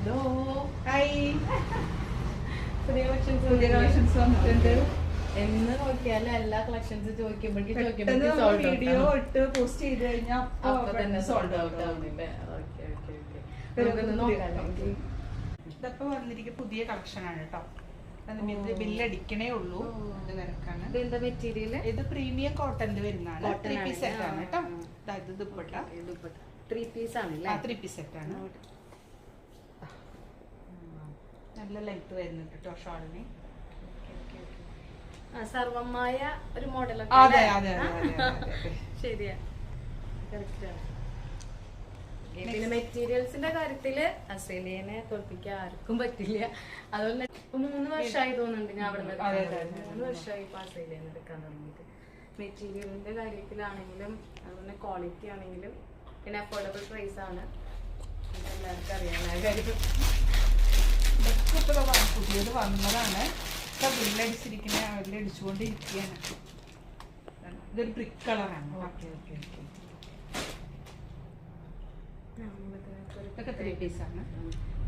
Hello hi. പുതിയ collections വന്നിട്ടുണ്ട്. എന്ന് നോക്കിയാലും എല്ലാ കളക്ഷൻസ് ചോദിക്കുമ്പോഴേക്കും വീഡിയോ ഇട്ട് പോസ്റ്റ് ചെയ്ത് കഴിഞ്ഞാൽ അപ്പൊ തന്നെ സോൾഡ് ഔട്ട് ആവുന്നില്ലേ? ഇതപ്പോ വന്നിരിക്കുന്ന പുതിയ കളക്ഷൻ ആണ് കേട്ടോ. ബില്ലടിക്കണേ ഉള്ളൂ. ഇത് വരക്കാണ്. എന്താ മെറ്റീരിയൽ? ഇത് പ്രീമിയം കോട്ടണിൽ വരുന്നതാണ്. 3 പീസ് സെറ്റ് ആണ് കേട്ടോ. ഇത് ദുപ്പട്ട 3 പീസ് ആണ്. 3 പീസ് സെറ്റ് ആണ്. നല്ല ലെങ്ത് വരുന്നുണ്ട് കേട്ടോ ഷോളിന്. സർവമായ ഒരു മോഡലൊക്കെ. അതെ അതെ ശരിയാ, പിന്നെ മെറ്റീരിയൽസിന്റെ കാര്യത്തില് അസേലിയനെ തോൽപ്പിക്കാൻ ആർക്കും പറ്റില്ല. അതുപോലെ 3 വർഷമായി തോന്നുന്നുണ്ട് ഞാൻ അവിടെ 3 വർഷമായി ഇപ്പൊ അസേലിയനെ എടുക്കാൻ തുടങ്ങിയിട്ട്. മെറ്റീരിയലിന്റെ കാര്യത്തിലാണെങ്കിലും അതുപോലെ ക്വാളിറ്റി ആണെങ്കിലും പിന്നെ അഫോർഡബിൾ പ്രൈസ് ആണ്. എല്ലാവർക്കും അറിയാവുന്ന കാര്യം. പുതിയത് വന്നതാണ്. ബില്ലടിച്ചിരിക്കുന്ന ബില്ലടിച്ചുകൊണ്ടിരിക്കുകയാണ്. ഇതൊരു ബ്രിക്ക് കളറാണ്. ഇതൊക്കെ 3 പീസ് ആണ്.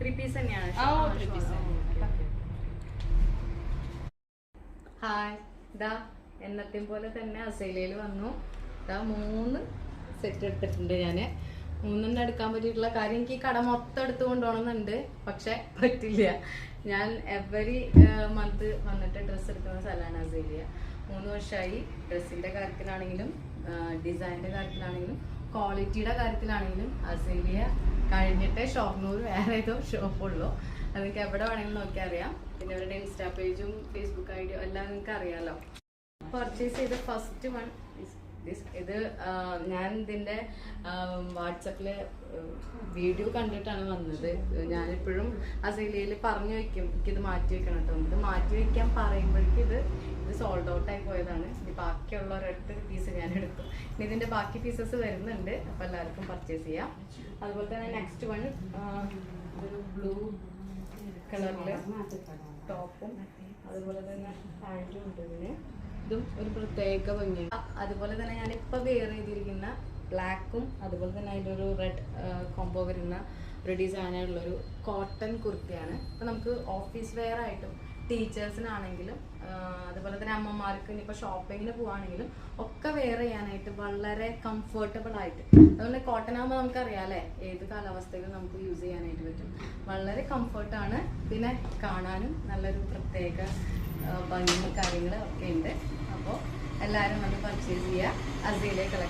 3 പീസ് തന്നെയാണ്. ഹായ്, ഇതാ എന്നത്തെയും പോലെ തന്നെ അസേലയിൽ വന്നു. ഇതാ 3 സെറ്റ് എടുത്തിട്ടുണ്ട് ഞാൻ. 3 എടുക്കാൻ പറ്റിയിട്ടുള്ള കാര്യം, എനിക്ക് ഈ കട മൊത്തം എടുത്തു കൊണ്ടുപോകണമെന്നുണ്ട്, പക്ഷെ പറ്റില്ല. ഞാൻ എവറി മന്ത് വന്നിട്ട് ഡ്രസ്സ് എടുക്കുന്ന സ്ഥലമാണ് അസേലിയ. 3 വർഷമായി. ഡ്രസ്സിന്റെ കാര്യത്തിലാണെങ്കിലും ഡിസൈനിന്റെ കാര്യത്തിലാണെങ്കിലും ക്വാളിറ്റിയുടെ കാര്യത്തിലാണെങ്കിലും അസേലിയ കഴിഞ്ഞിട്ട് ഷോർണൂർ വേറെ ഏതോ ഷോപ്പുള്ളൂ. അത് നിങ്ങൾക്ക് എവിടെ വേണമെങ്കിലും നോക്കിയാൽ അറിയാം. പിന്നെ അവരുടെ ഇൻസ്റ്റാ പേജും ഫേസ്ബുക്ക് ഐഡിയും എല്ലാം നിങ്ങൾക്ക് അറിയാമല്ലോ. പർച്ചേസ് ചെയ്ത ഫസ്റ്റ് വൺ ഇത് ഞാൻ ഇതിന്റെ വാട്സപ്പില് വീഡിയോ കണ്ടിട്ടാണ് വന്നത്. ഞാനിപ്പോഴും അസേലിയയിൽ പറഞ്ഞു വെക്കും എനിക്കിത് മാറ്റി വെക്കണം കേട്ടോ. ഇത് മാറ്റി വെക്കാൻ പറയുമ്പോഴേക്കും ഇത് സോൾഡ് ഔട്ട് ആയി പോയതാണ്. ഇനി ബാക്കിയുള്ള ഒരൊറ്റ പീസ് ഞാൻ എടുത്തു. ഇനി ഇതിന്റെ ബാക്കി പീസസ് വരുന്നുണ്ട്. അപ്പൊ എല്ലാവർക്കും പർച്ചേസ് ചെയ്യാം. അതുപോലെ തന്നെ നെക്സ്റ്റ് വൺ ഒരു ബ്ലൂ കളറില് ടോപ്പും അതുപോലെ തന്നെ പാൻറ്റും ഉണ്ട്. ഇതിന് ഇതും ഒരു പ്രത്യേക ഭംഗിയാണ്. അതുപോലെ തന്നെ ഞാനിപ്പോൾ വെയർ ചെയ്തിരിക്കുന്ന ബ്ലാക്കും അതുപോലെ തന്നെ അതിൻ്റെ ഒരു റെഡ് കോംബോ വരുന്ന ഒരു ഡിസൈനായിട്ടുള്ളൊരു കോട്ടൺ കുർത്തിയാണ്. അപ്പോൾ നമുക്ക് ഓഫീസ് വെയർ ആയിട്ടും ടീച്ചേഴ്സിനാണെങ്കിലും അതുപോലെ തന്നെ അമ്മമാർക്ക് ഇനിയിപ്പോൾ ഷോപ്പിങ്ങിന് പോവുകയാണെങ്കിലും ഒക്കെ വെയർ ചെയ്യാനായിട്ട് വളരെ കംഫർട്ടബിൾ ആയിട്ട്. അതുകൊണ്ട് കോട്ടൺ ആകുമ്പോൾ നമുക്കറിയാമല്ലേ, ഏത് കാലാവസ്ഥയിലും നമുക്ക് യൂസ് ചെയ്യാനായിട്ട് പറ്റും. വളരെ കംഫർട്ടാണ്. പിന്നെ കാണാനും നല്ലൊരു പ്രത്യേക ഭംഗി കാര്യങ്ങൾ ഒക്കെ ഉണ്ട്. അപ്പോൾ എല്ലാവരും വന്ന് പർച്ചേസ് ചെയ്യുക. Azalea collection.